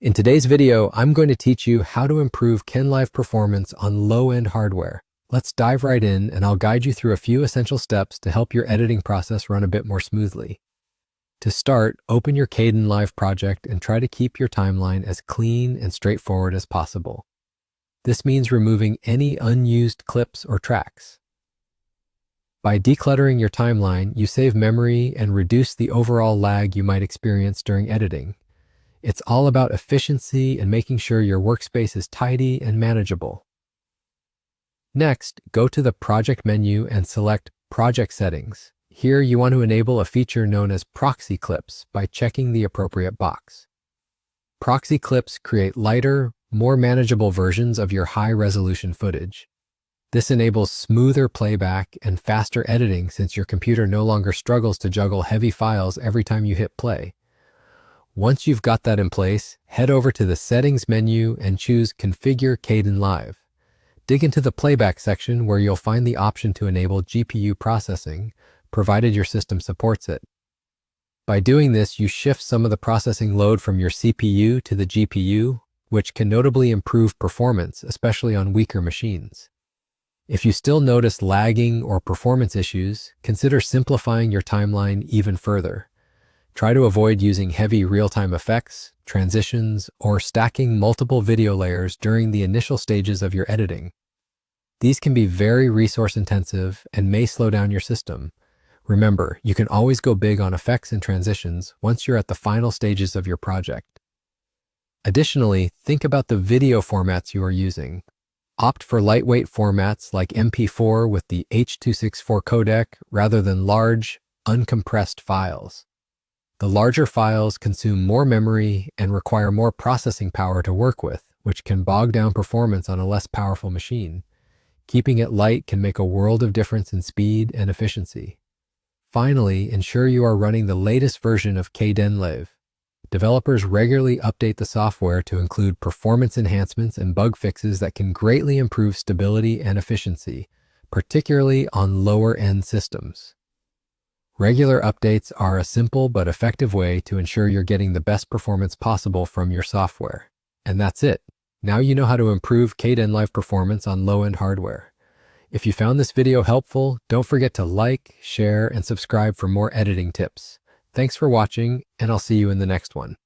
In today's video, I'm going to teach you how to improve Kdenlive performance on low-end hardware. Let's dive right in, and I'll guide you through a few essential steps to help your editing process run a bit more smoothly. To start, open your Kdenlive project and try to keep your timeline as clean and straightforward as possible. This means removing any unused clips or tracks. By decluttering your timeline, you save memory and reduce the overall lag you might experience during editing. It's all about efficiency and making sure your workspace is tidy and manageable. Next, go to the Project menu and select Project Settings. Here you want to enable a feature known as Proxy Clips by checking the appropriate box. Proxy clips create lighter, more manageable versions of your high-resolution footage. This enables smoother playback and faster editing since your computer no longer struggles to juggle heavy files every time you hit play. Once you've got that in place, head over to the Settings menu and choose Configure Kdenlive. Dig into the Playback section where you'll find the option to enable GPU processing, provided your system supports it. By doing this, you shift some of the processing load from your CPU to the GPU, which can notably improve performance, especially on weaker machines. If you still notice lagging or performance issues, consider simplifying your timeline even further. Try to avoid using heavy real-time effects, transitions, or stacking multiple video layers during the initial stages of your editing. These can be very resource-intensive and may slow down your system. Remember, you can always go big on effects and transitions once you're at the final stages of your project. Additionally, think about the video formats you are using. Opt for lightweight formats like MP4 with the H.264 codec rather than large, uncompressed files. The larger files consume more memory and require more processing power to work with, which can bog down performance on a less powerful machine. Keeping it light can make a world of difference in speed and efficiency. Finally, ensure you are running the latest version of Kdenlive. Developers regularly update the software to include performance enhancements and bug fixes that can greatly improve stability and efficiency, particularly on lower-end systems. Regular updates are a simple but effective way to ensure you're getting the best performance possible from your software. And that's it. Now you know how to improve Kdenlive performance on low-end hardware. If you found this video helpful, don't forget to like, share, and subscribe for more editing tips. Thanks for watching, and I'll see you in the next one.